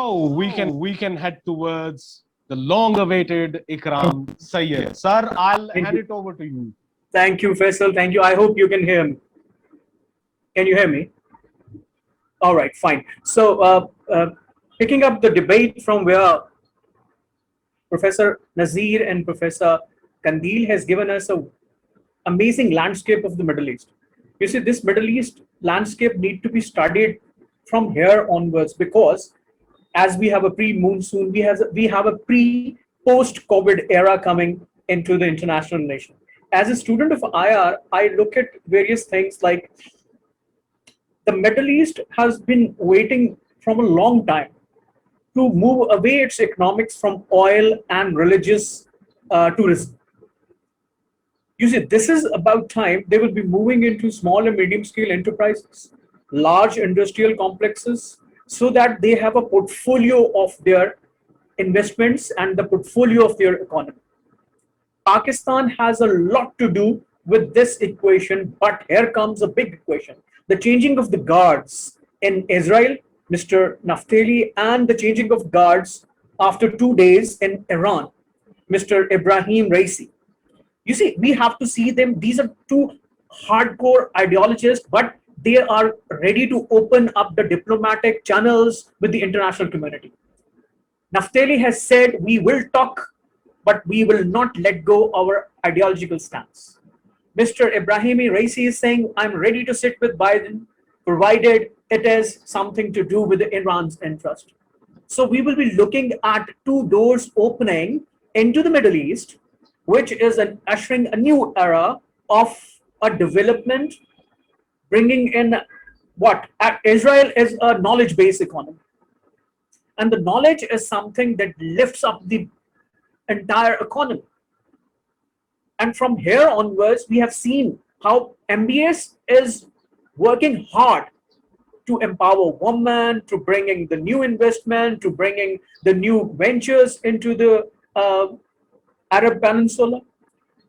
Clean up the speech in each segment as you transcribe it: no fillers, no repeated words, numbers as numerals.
now we can head towards the long-awaited Ikram Syed. Sir, I'll hand it over to you. Thank you, Faisal. Thank you. I hope you can hear me. Can you hear me? All right, fine. So, picking up the debate from where Professor Nazir and Professor Kandil has given us a amazing landscape of the Middle East. You see, this Middle East landscape need to be studied from here onwards, because as we have a pre-monsoon, we have a pre-post-COVID era coming into the international relation. As a student of IR, I look at various things like the Middle East has been waiting from a long time to move away its economics from oil and religious tourism. You see, this is about time they will be moving into small and medium scale enterprises, large industrial complexes, so that they have a portfolio of their investments and the portfolio of their economy. Pakistan has a lot to do with this equation, but here comes a big equation. The changing of the guards in Israel, Mr. Naftali, and the changing of guards after 2 days in Iran, Mr. Ibrahim Raisi. You see, we have to see them. These are two hardcore ideologists, but they are ready to open up the diplomatic channels with the international community. Naftali has said, we will talk, but we will not let go our ideological stance. Mr. Ibrahimi Raisi is saying, I'm ready to sit with Biden, provided it has something to do with Iran's interest. So we will be looking at two doors opening into the Middle East, which is ushering a new era of a development, bringing in what? Israel is a knowledge-based economy. And the knowledge is something that lifts up the entire economy. And from here onwards, we have seen how MBS is working hard to empower women, to bringing the new investment, to bringing the new ventures into the Arab Peninsula.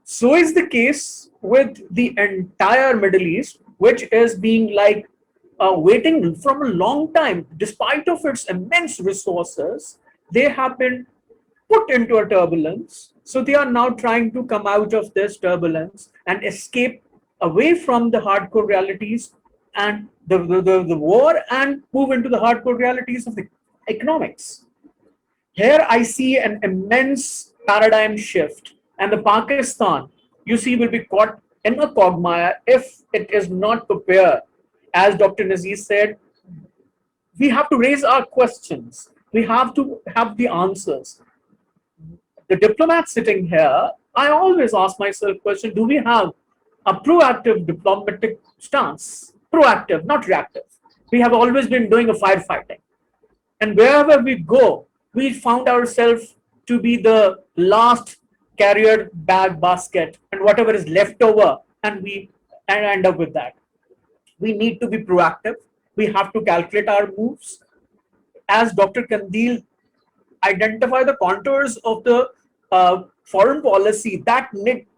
So is the case with the entire Middle East, which is being like waiting from a long time. Despite of its immense resources, they have been put into a turbulence. So they are now trying to come out of this turbulence and escape away from the hardcore realities and the war, and move into the hardcore realities of the economics. Here I see an immense paradigm shift, and the Pakistan, you see, will be caught in a quagmire if it is not prepared. As Dr. Nazir said, we have to raise our questions. We have to have the answers. The diplomat sitting here, I always ask myself question, do we have a proactive diplomatic stance? Proactive, not reactive. We have always been doing a firefighting. And wherever we go, we found ourselves to be the last carrier bag basket, and whatever is left over, and we end up with that. We need to be proactive. We have to calculate our moves. As Dr. Kandil identify the contours of the foreign policy that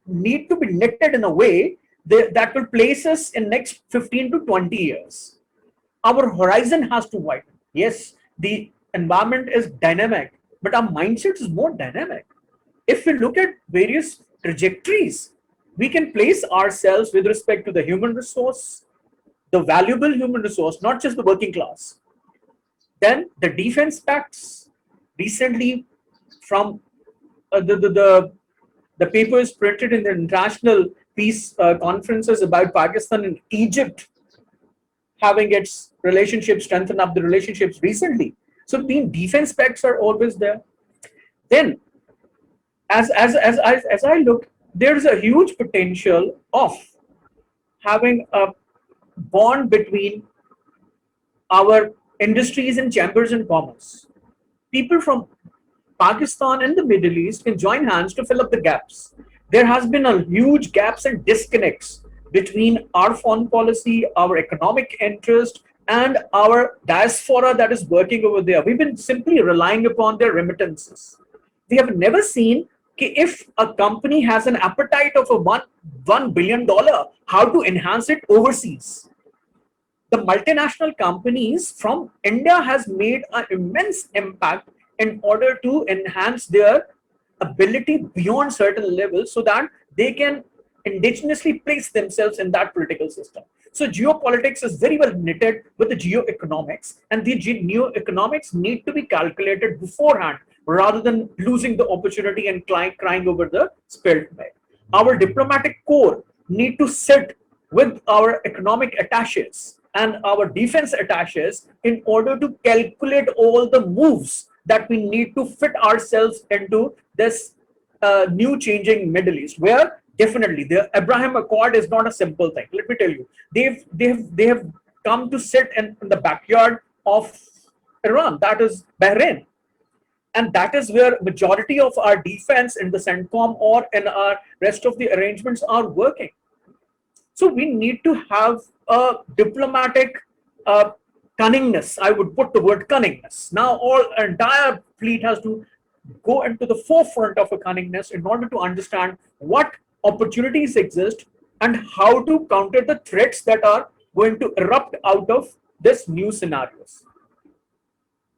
need to be knitted in a way that will place us in next 15 to 20 years. Our horizon has to widen. Yes, the environment is dynamic, but our mindset is more dynamic. If we look at various trajectories, we can place ourselves with respect to the human resource, the valuable human resource, not just the working class. Then the defense pacts, recently from the papers printed in the international peace conferences about Pakistan and Egypt having its relationship, strengthen up the relationships recently. So the defense pacts are always there. Then as I look, there's a huge potential of having a bond between our industries and chambers and commerce. People from Pakistan and the Middle East can join hands to fill up the gaps. There has been a huge gaps and disconnects between our foreign policy, our economic interest, and our diaspora that is working over there. We've been simply relying upon their remittances. We have never seen if a company has an appetite of $1 billion, how to enhance it overseas. the multinational companies from India has made an immense impact in order to enhance their ability beyond certain levels so that they can indigenously place themselves in that political system. So geopolitics is very well knitted with the geo-economics, and the geo-economics need to be calculated beforehand rather than losing the opportunity and crying over the spilled milk. Our diplomatic corps need to sit with our economic attaches and our defense attaches in order to calculate all the moves that we need to fit ourselves into this new changing Middle East, where definitely the Abraham Accord is not a simple thing. Let me tell you, they have come to sit in the backyard of Iran, that is Bahrain, and that is where majority of our defense in the CENTCOM or in our rest of the arrangements are working. So we need to have a diplomatic cunningness. I would put the word cunningness. Now, all entire fleet has to go into the forefront of a cunningness in order to understand what opportunities exist and how to counter the threats that are going to erupt out of this new scenarios.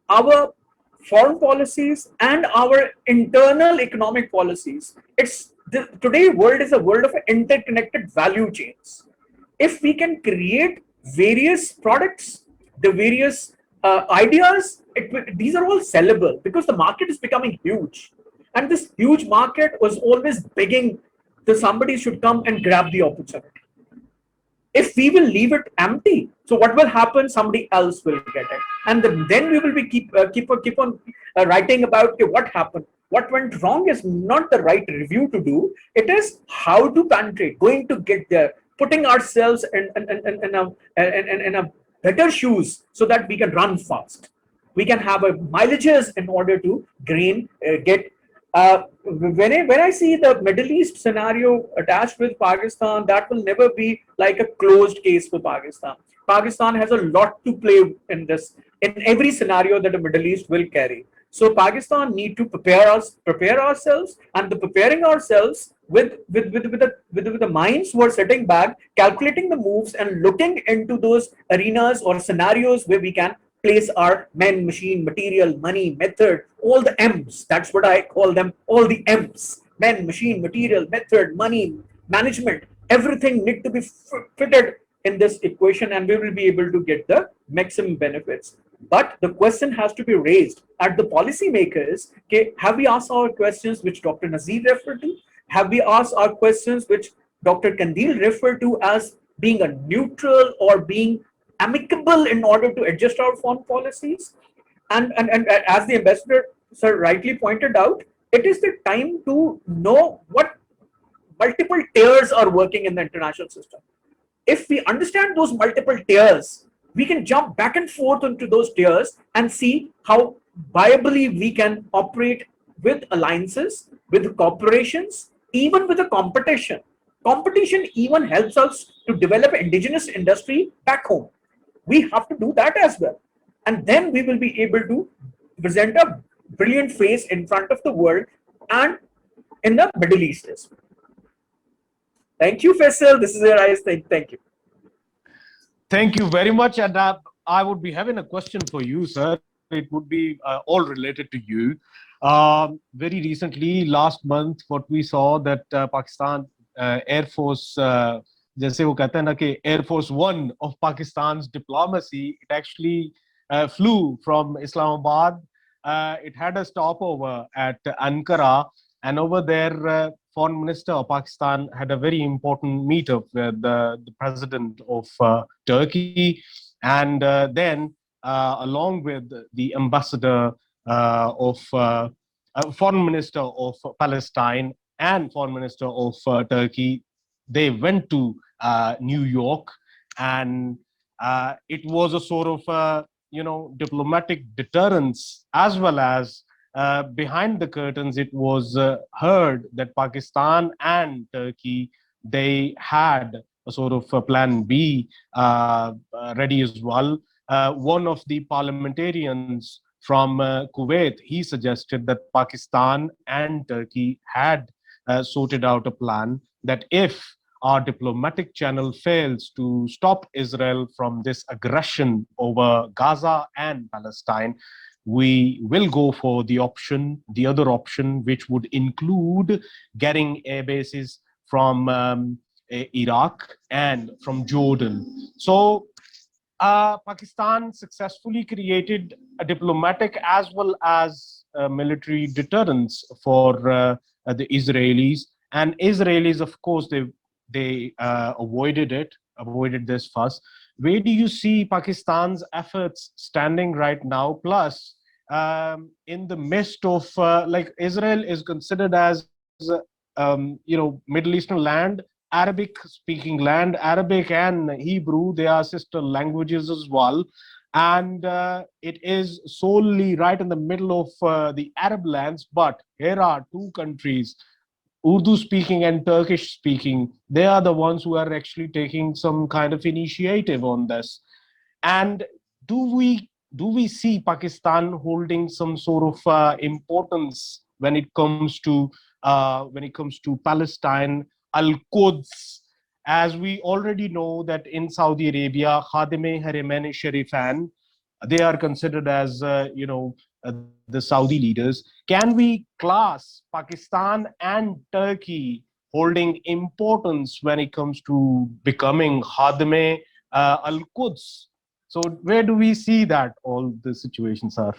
Our foreign policies and our internal economic policies, today world is a world of interconnected value chains. If we can create various products, the various ideas, these are all sellable because the market is becoming huge, and this huge market was always begging that somebody should come and grab the opportunity. If we will leave it empty, so what will happen? Somebody else will get it, and then we will be keep on writing about, okay, what happened, what went wrong is not the right review to do. It is how to penetrate, going to get there, putting ourselves in a better shoes so that we can run fast. We can have a mileages in order to get. When I see the Middle East scenario attached with Pakistan, that will never be like a closed case for Pakistan. Pakistan has a lot to play in this, in every scenario that the Middle East will carry. So Pakistan need to prepare ourselves, and the preparing ourselves with the minds who are sitting back, calculating the moves and looking into those arenas or scenarios where we can place our men, machine, material, money, method, all the M's. That's what I call them, all the M's. Men, machine, material, method, money, management, everything need to be fitted in this equation, and we will be able to get the maximum benefits. But the question has to be raised at the policymakers. Okay, have we asked our questions which Dr. Nazir referred to? Have we asked our questions which Dr. Kandil referred to as being a neutral or being amicable in order to adjust our foreign policies? And as the ambassador sir rightly pointed out, it is the time to know what multiple tiers are working in the international system. If we understand those multiple tiers, we can jump back and forth into those tiers and see how viably we can operate with alliances, with corporations, even with a competition. Competition even helps us to develop indigenous industry back home. We have to do that as well. And then we will be able to present a brilliant face in front of the world and in the Middle East as well. Thank you, Faisal. This is where I say thank you. Thank you very much. And I would be having a question for you, sir. It would be all related to you. Very recently, last month, what we saw that Pakistan Air Force, जैसे वो कहते हैं ना कि Air Force One of Pakistan's diplomacy, it actually flew from Islamabad. It had a stopover at Ankara, and over there, Foreign Minister of Pakistan had a very important meetup with the President of Turkey, and then along with the Ambassador of Foreign Minister of Palestine and Foreign Minister of Turkey, they went to New York, and it was a sort of diplomatic deterrence, as well as behind the curtains it was heard that Pakistan and Turkey, they had a sort of a plan B ready as well. One of the parliamentarians from Kuwait, he suggested that Pakistan and Turkey had sorted out a plan that if our diplomatic channel fails to stop Israel from this aggression over Gaza and Palestine, we will go for the other option, which would include getting air bases from Iraq and from Jordan. So Pakistan successfully created a diplomatic as well as military deterrence for the Israelis. And Israelis, of course, they avoided this fuss. Where do you see Pakistan's efforts standing right now? Plus, in the midst of like Israel is considered as Middle Eastern land, Arabic speaking land, Arabic and Hebrew, they are sister languages as well. And it is solely right in the middle of the Arab lands. But here are two countries, Urdu speaking and Turkish speaking. They are the ones who are actually taking some kind of initiative on this. And do we see Pakistan holding some sort of importance when it comes to Palestine, Al Quds? As we already know that in Saudi Arabia, Khadime Haramein Sharifan, they are considered as the Saudi leaders. Can we class Pakistan and Turkey holding importance when it comes to becoming Khadime Al Quds? So where do we see that all the situations are?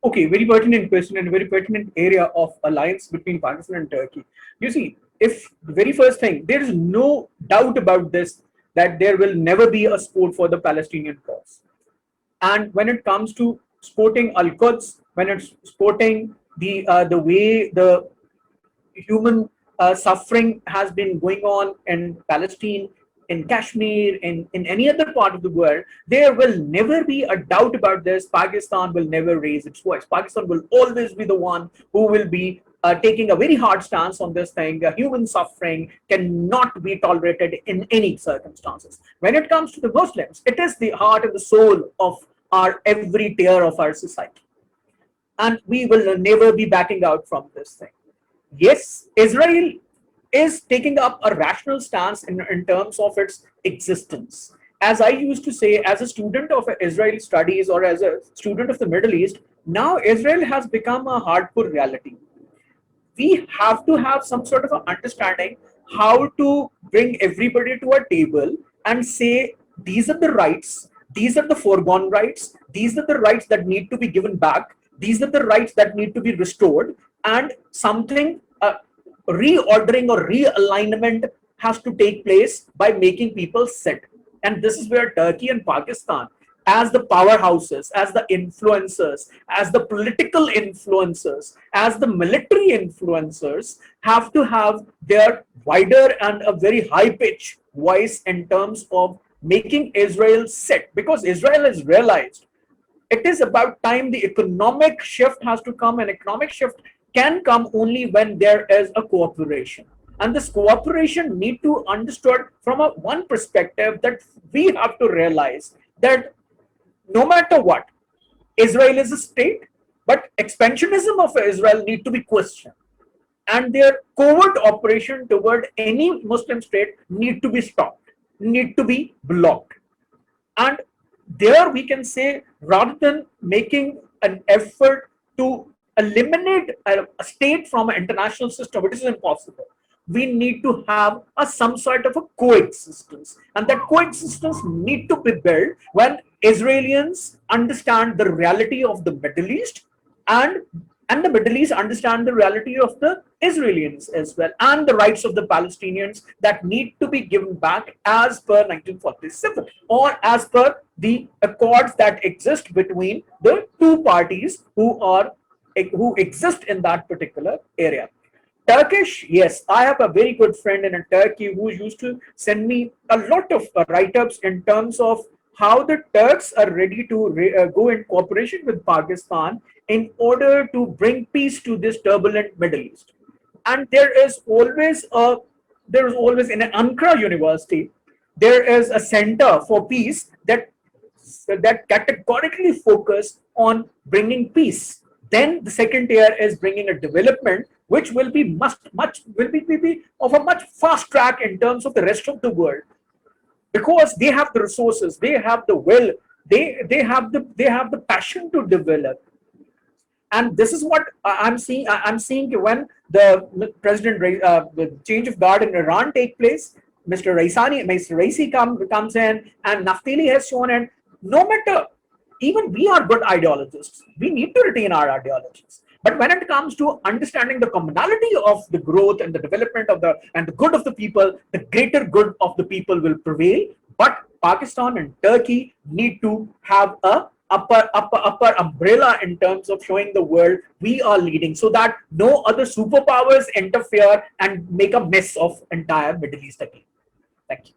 Okay, very pertinent question and very pertinent area of alliance between Pakistan and Turkey. You see, if the very first thing, there is no doubt about this, that there will never be a sport for the Palestinian cause. And when it comes to sporting Al Quds, when it's sporting the way the human suffering has been going on in Palestine, in Kashmir, in any other part of the world, there will never be a doubt about this. Pakistan will never raise its voice. Pakistan will always be the one who will be taking a very hard stance on this thing. Human suffering cannot be tolerated in any circumstances. When it comes to the Muslims, it is the heart and the soul of our every tier of our society. And we will never be backing out from this thing. Yes, Israel is taking up a rational stance in terms of its existence. As I used to say, as a student of Israeli studies or as a student of the Middle East, now Israel has become a hardcore reality. We have to have some sort of an understanding how to bring everybody to a table and say, these are the rights, these are the foregone rights, these are the rights that need to be given back, these are the rights that need to be restored, and something reordering or realignment has to take place by making people sit. And this is where Turkey and Pakistan, as the powerhouses, as the influencers, as the political influencers, as the military influencers, have to have their wider and a very high pitch voice in terms of making Israel sit. Because Israel has realized it is about time the economic shift has to come. An economic shift can come only when there is a cooperation, and this cooperation need to understood from a one perspective, that we have to realize that no matter what, Israel is a state, but expansionism of Israel need to be questioned, and their covert operation toward any Muslim state need to be stopped, need to be blocked. And there we can say, rather than making an effort to eliminate a state from an international system, which is impossible, we need to have some sort of a coexistence. And that coexistence need to be built when Israelis understand the reality of the Middle East, and the Middle East understand the reality of the Israelis as well, and the rights of the Palestinians that need to be given back as per 1947 or as per the accords that exist between the two parties who exist in that particular area. Turkish, yes, I have a very good friend in Turkey who used to send me a lot of write-ups in terms of how the Turks are ready to go in cooperation with Pakistan in order to bring peace to this turbulent Middle East. And there is always in an Ankara University, there is a center for peace that categorically focus on bringing peace Then the second tier is bringing a development which will be much of a much fast track in terms of the rest of the world, because they have the resources, they have the will, they have the passion to develop. And this is what I'm seeing. I'm seeing when the the change of guard in Iran take place. Mr. Raisi comes in, and Naftali has shown. And no matter, even we are good ideologists. We need to retain our ideologies. But when it comes to understanding the commonality of the growth and the development of the good of the people, the greater good of the people will prevail. But Pakistan and Turkey need to have a upper umbrella in terms of showing the world we are leading, so that no other superpowers interfere and make a mess of entire Middle East again. Thank you.